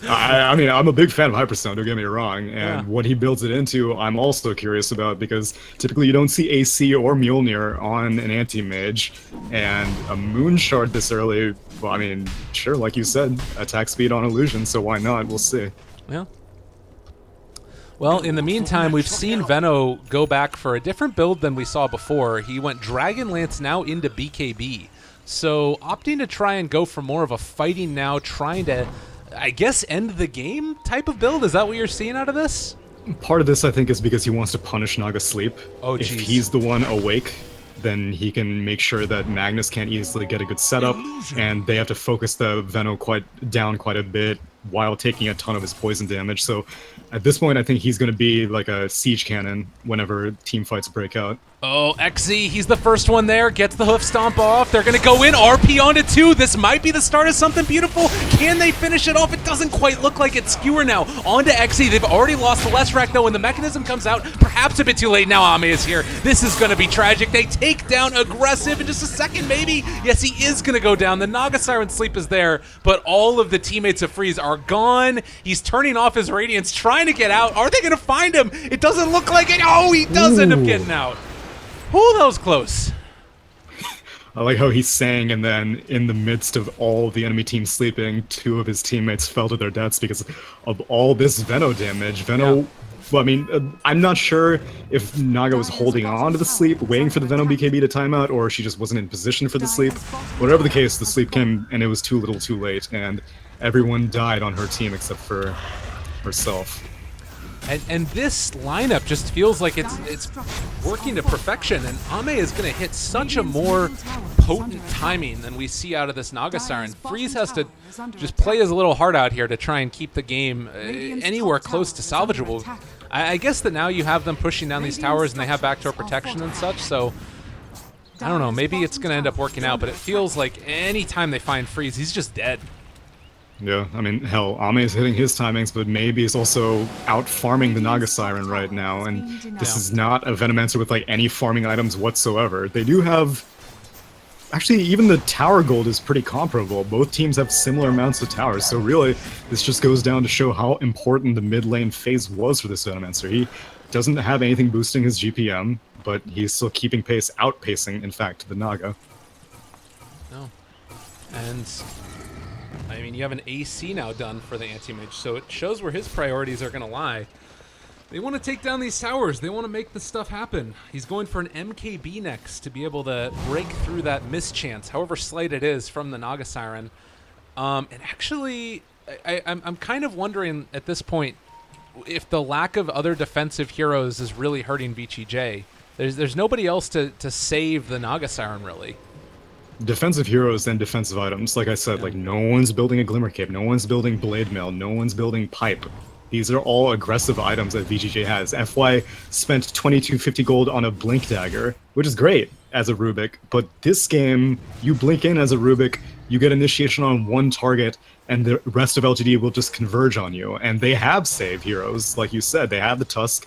I mean, I'm a big fan of Hyperstone, don't get me wrong, and Yeah. what he builds it into, I'm also curious about, because typically you don't see AC or Mjolnir on an anti-mage, and a Moon Shard this early, well, I mean, sure, like you said, attack speed on illusion, so why not? We'll see. Yeah. Well, in the meantime, we've seen Venno go back for a different build than we saw before. He went Dragonlance now into BKB. So opting to try and go for more of a fighting now, trying to, I guess, end the game type of build. Is that what you're seeing out of this? Part of this, I think, is because he wants to punish Naga's sleep. Oh, if geez. he's the one awake, then he can make sure that Magnus can't easily get a good setup, and they have to focus the Venno quite a bit while taking a ton of his poison damage. So at this point, I think he's going to be like a siege cannon whenever team fights break out. Oh, XZ, he's the first one there, gets the hoof stomp off. They're going to go in, RP onto 2. This might be the start of something beautiful. Can they finish it off? It doesn't quite look like it. Skewer now onto XZ. They've already lost the Leshrac, though, when the mechanism comes out. Perhaps a bit too late. Now Ame is here. This is going to be tragic. They take down Aggressive in just a second, maybe. Yes, he is going to go down. The Naga Siren sleep is there, but all of the teammates of Freeze are gone. He's turning off his Radiance, trying to get out. Are they going to find him? It doesn't look like it. Oh, he does end up getting out. Ooh, that was close. I like how he's saying, and then in the midst of all the enemy team sleeping, 2 of his teammates fell to their deaths because of all this Venno damage. Venno, Yeah. well, I mean, I'm not sure if Naga was holding on to the sleep, waiting for the Venno BKB to time out, or she just wasn't in position for the sleep. Whatever the case, the sleep came, and it was too little too late, and everyone died on her team except for herself. And this lineup just feels like it's working to perfection, and Ame is going to hit such a more potent timing than we see out of this Naga Siren. Freeze has to just play his little heart out here to try and keep the game anywhere close to salvageable. I guess that now you have them pushing down these towers and they have backdoor protection and such, so I don't know, maybe it's going to end up working out, but it feels like any time they find Freeze, he's just dead. Yeah, I mean, hell, Ame is hitting his timings, but maybe he's also out farming the Naga Siren right now, and this is not a Venomancer with like any farming items whatsoever. They do have, Actually, even the tower gold is pretty comparable. Both teams have similar amounts of towers, so really, this just goes down to show how important the mid lane phase was for this Venomancer. He doesn't have anything boosting his GPM, but he's still keeping pace, outpacing, in fact, the Naga. No. And, I mean, you have an AC now done for the anti-mage, so it shows where his priorities are going to lie. They want to take down these towers. They want to make this stuff happen. He's going for an MKB next to be able to break through that mischance, however slight it is, from the Naga Siren. And actually, I'm kind of wondering at this point if the lack of other defensive heroes is really hurting VG.J. There's nobody else to save the Naga Siren, really. Defensive heroes and defensive items. Like I said, like no one's building a Glimmer Cape, no one's building Blade Mail, no one's building Pipe. These are all aggressive items that VG.J has. FY spent 2250 gold on a Blink Dagger, which is great as a Rubik, but this game, you blink in as a Rubik, you get initiation on one target, and the rest of LGD will just converge on you. And they have save heroes, like you said. They have the Tusk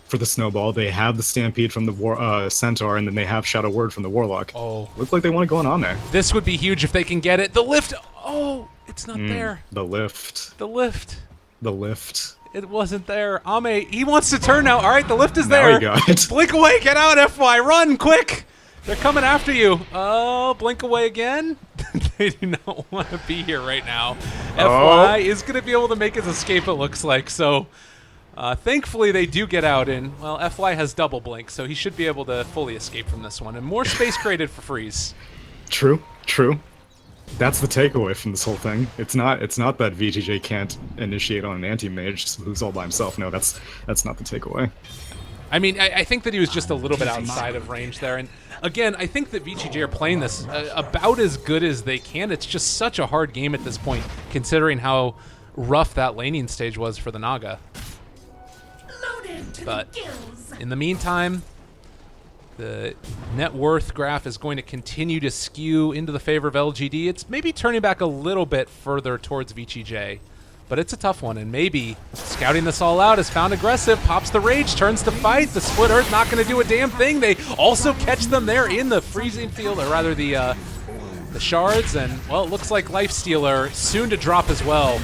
for the Snowball, they have the Stampede from the Centaur, and then they have Shadow Word from the Warlock. Oh. Looks like they want it going on there. This would be huge if they can get it. The lift! Oh, it's not there. The lift. The lift. The lift. It wasn't there. Ame, he wants to turn now. All right, the lift is Now there. he got it. Blink away. Get out, FY. Run, quick. They're coming after you. Oh, blink away again. They do not want to be here right now. FY is going to be able to make his escape, it looks like. So, thankfully, they do get out. And, well, FY has double blink, so he should be able to fully escape from this one. And more space created for Freeze. True, true. That's the takeaway from this whole thing. It's not that VG.J can't initiate on an anti-mage who's all by himself. No, that's not the takeaway. I mean, I think that he was just a little bit outside of range there. And again, I think that VG.J are playing this about as good as they can. It's just such a hard game at this point, considering how rough that laning stage was for the Naga. But in the meantime, the net worth graph is going to continue to skew into the favor of LGD. It's maybe turning back a little bit further towards VG.J, but it's a tough one. And maybe scouting this all out is found aggressive, pops the rage, turns to fight. The Split Earth not going to do a damn thing. They also catch them there in the freezing field, or rather the shards. And, well, it looks like Lifestealer soon to drop as well.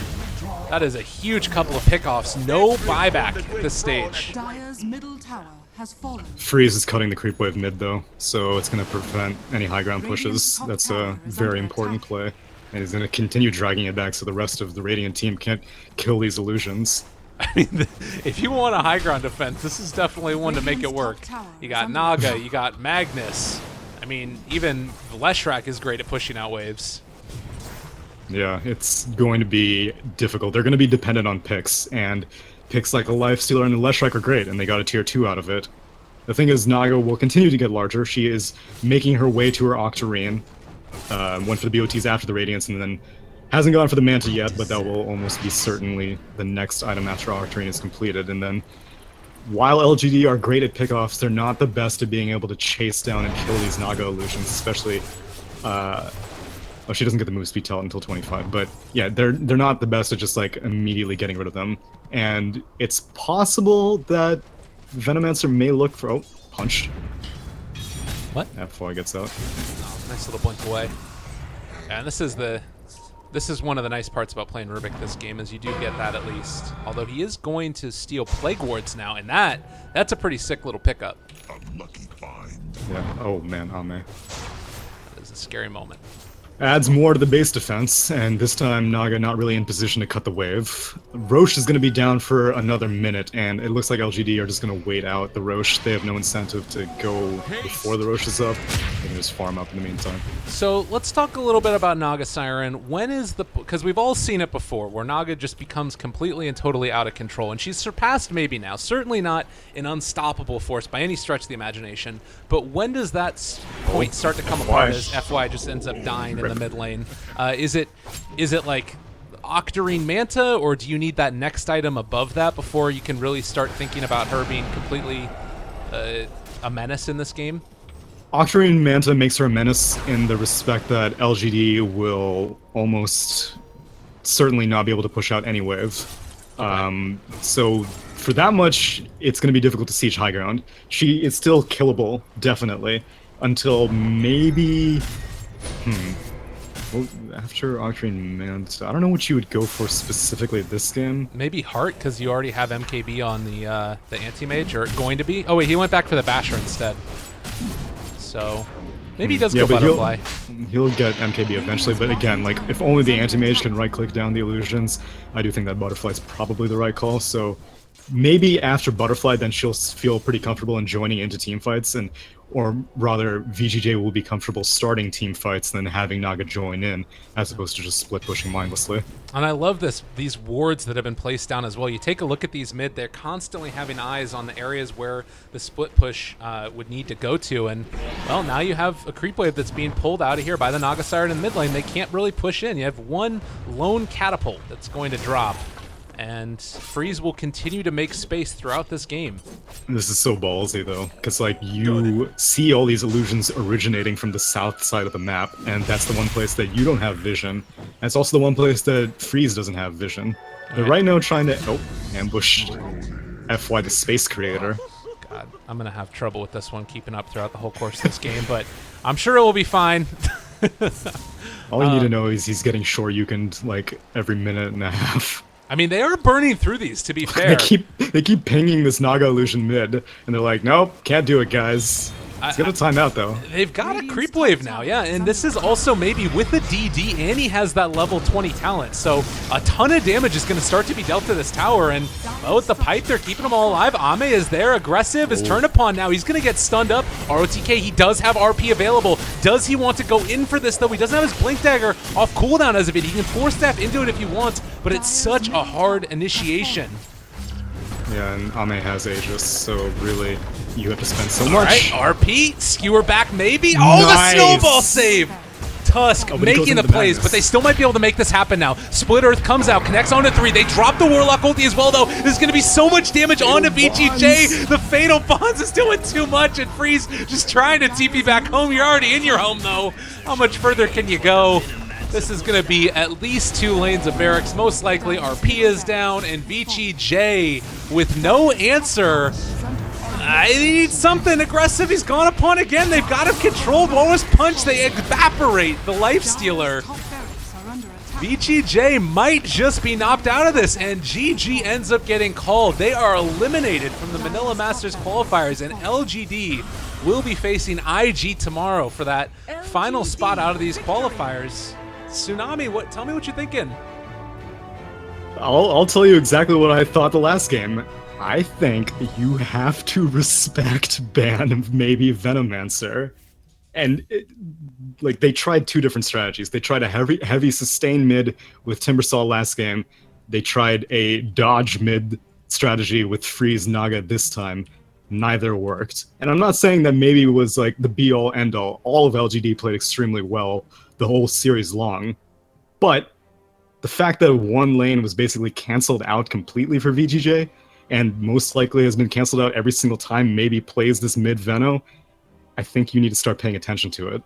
That is a huge couple of pickoffs. No buyback at this stage. Dire's middle tower has fallen. Freeze is cutting the creep wave mid though, so it's going to prevent any high ground pushes. That's a very important play. And he's going to continue dragging it back so the rest of the Radiant team can't kill these illusions. I mean, if you want a high ground defense, this is definitely one to make it work. You got Naga, you got Magnus. I mean, even Leshrac is great at pushing out waves. Yeah, it's going to be difficult. They're going to be dependent on picks, and picks like a Lifestealer and the Leshrac are great, and they got a tier 2 out of it. The thing is, Naga will continue to get larger. She is making her way to her Octarine. Went for the BOTs after the Radiance, and then hasn't gone for the Manta yet, but that will almost be certainly the next item after Octarine is completed. And then, while LGD are great at pickoffs, they're not the best at being able to chase down and kill these Naga illusions, especially... Oh, she doesn't get the move speed tell until 25, but yeah, they're not the best at just like immediately getting rid of them. And it's possible that Venomancer may look for... Oh, punched. What? FY gets out. Oh, nice little blink away. And this is one of the nice parts about playing Rubik this game, is you do get that at least. Although he is going to steal Plague Wards now, and that's a pretty sick little pickup. Unlucky find. Yeah, oh man, oh man. That is a scary moment. Adds more to the base defense, and this time Naga not really in position to cut the wave. Roche is going to be down for another minute, and it looks like LGD are just going to wait out the Roche. They have no incentive to go before the Roche is up. They can just farm up in the meantime. So let's talk a little bit about Naga Siren. When is the... Because we've all seen it before, where Naga just becomes completely and totally out of control, and she's surpassed maybe now. Certainly not an unstoppable force by any stretch of the imagination, but when does that point start to come apart as FY just ends up dying in the mid lane? Is it like Octarine Manta, or do you need that next item above that before you can really start thinking about her being completely a menace in this game? Octarine Manta makes her a menace in the respect that LGD will almost certainly not be able to push out any wave. Okay. So for that much, it's going to be difficult to siege high ground. She is still killable, definitely, until maybe Well, after Octarine Manta, I don't know what you would go for specifically this game. Maybe Heart, because you already have MKB on the anti-mage, or going to be. Oh wait, he went back for the Basher instead. So maybe he does go but Butterfly. He'll get MKB eventually, but again, like, if only the anti-mage can right-click down the illusions, I do think that Butterfly is probably the right call, so maybe after Butterfly, then she'll feel pretty comfortable in joining into team fights, or rather, VG.J will be comfortable starting team fights than having Naga join in, as opposed to just split pushing mindlessly. And I love these wards that have been placed down as well. You take a look at these mid, they're constantly having eyes on the areas where the split push would need to go to. And, well, now you have a creep wave that's being pulled out of here by the Naga Siren in mid lane. They can't really push in. You have one lone catapult that's going to drop. And Freeze will continue to make space throughout this game. This is so ballsy, though, because, like, you see all these illusions originating from the south side of the map, and that's the one place that you don't have vision. And it's also the one place that Freeze doesn't have vision. They're right now trying to ambush FY the Space Creator. God, I'm going to have trouble with this one keeping up throughout the whole course of this game, but I'm sure it will be fine. All you need to know is he's getting Shoryukened, like, every minute and a half. I mean, they are burning through these, to be fair. They keep pinging this Naga illusion mid, and they're like, nope, can't do it, guys. It's gonna time out, though. They've got a creep wave now, yeah, and this is also maybe with the DD, and he has that level 20 talent, so a ton of damage is going to start to be dealt to this tower, and oh, with the pipe, they're keeping them all alive. Ame is there, aggressive, is turned upon now. He's going to get stunned up. ROTK, he does have RP available. Does he want to go in for this, though? He doesn't have his Blink Dagger off cooldown as of it. He can force staff into it if he wants, but it's such a hard initiation. Yeah, and Ame has Aegis, so really, you have to spend so much. All right, RP, skewer back maybe. Oh, Nice. the snowball save! Tusk making the plays, but they still might be able to make this happen now. Split Earth comes out, connects onto 3. They drop the Warlock ulti as well, though. There's going to be so much damage onto VG.J. The Fatal Bonds is doing too much, and Freeze just trying to TP back home. You're already in your home, though. How much further can you go? This is going to be at least 2 lanes of barracks. Most likely RP is down, and VG.J with no answer. I need something aggressive. He's gone upon again. They've got him controlled. What was punch? They evaporate the life stealer. VG.J might just be knocked out of this, and GG ends up getting called. They are eliminated from the Manila Masters qualifiers, and LGD will be facing IG tomorrow for that final spot out of these qualifiers. Tsunami, tell me what you're thinking. I'll tell you exactly what I thought the last game. I think you have to respect ban maybe Venomancer. And like, they tried 2 different strategies. They tried a heavy sustain mid with Timbersaw last game. They tried a dodge mid strategy with Freeze Naga this time. Neither worked. And I'm not saying that maybe it was like the be-all end-all. All of LGD played extremely well the whole series long. But the fact that one lane was basically canceled out completely for VG.J, and most likely has been canceled out every single time maybe plays this mid-Veno, I think you need to start paying attention to it.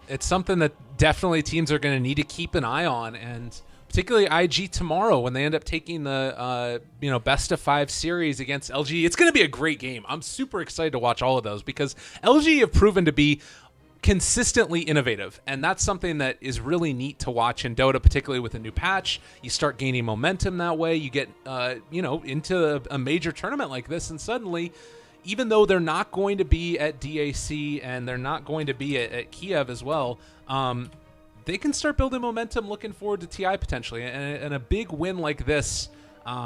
It's something that definitely teams are going to need to keep an eye on, and particularly IG tomorrow when they end up taking the best of 5 series against LG. It's going to be a great game. I'm super excited to watch all of those because LG have proven to be consistently innovative, and that's something that is really neat to watch in Dota, particularly with a new patch. You start gaining momentum that way. You get into a major tournament like this, and suddenly, even though they're not going to be at DAC and they're not going to be at Kiev as well, they can start building momentum looking forward to TI potentially, and a big win like this,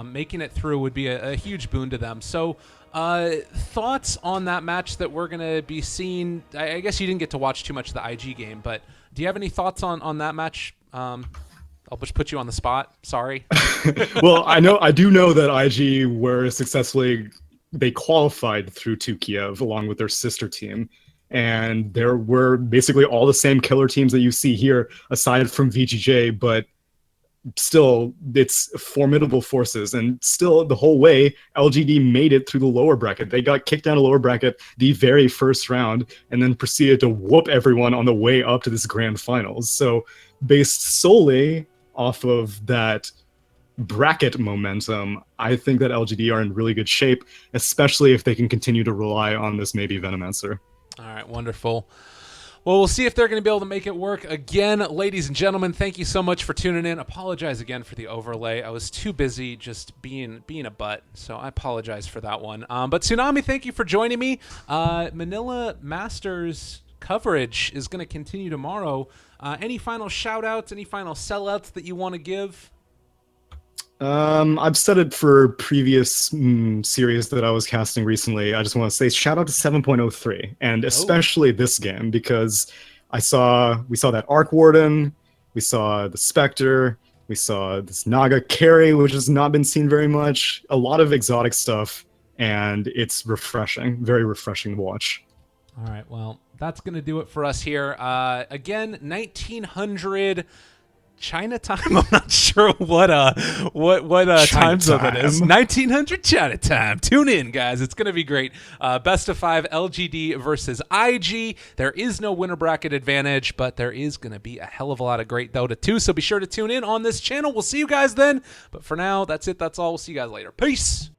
making it through, would be a huge boon to them. So thoughts on that match that we're going to be seeing? I guess you didn't get to watch too much of the IG game, but do you have any thoughts on that match? I'll just put you on the spot. Sorry. Well, I do know that IG were successfully, they qualified through to Kiev along with their sister team. And there were basically all the same killer teams that you see here, aside from VG.J, but still, it's formidable forces. And still, the whole way, LGD made it through the lower bracket. They got kicked down to lower bracket the very first round, and then proceeded to whoop everyone on the way up to this grand finals. So, based solely off of that bracket momentum, I think that LGD are in really good shape, especially if they can continue to rely on this maybe Venomancer. All right, wonderful. Well, we'll see if they're going to be able to make it work. Again, ladies and gentlemen, thank you so much for tuning in. Apologize again for the overlay. I was too busy just being a butt, so I apologize for that one. But Tsunami, thank you for joining me. Manila Masters coverage is going to continue tomorrow. Any final shout-outs, any final sellouts that you want to give? I've said it for previous series that I was casting recently. I just want to say shout out to 7.03 and especially this game because we saw that Arc Warden, we saw the Spectre, we saw this Naga carry, which has not been seen very much. A lot of exotic stuff, and it's refreshing, very refreshing to watch. All right, well, that's going to do it for us here. Again, 1900 China time. I'm not sure what time zone it is. 1900 China time. Tune in, guys. It's going to be great. Best of 5 LGD versus IG. There is no winner bracket advantage, but there is going to be a hell of a lot of great Dota 2. So be sure to tune in on this channel. We'll see you guys then. But for now, that's it. That's all. We'll see you guys later. Peace.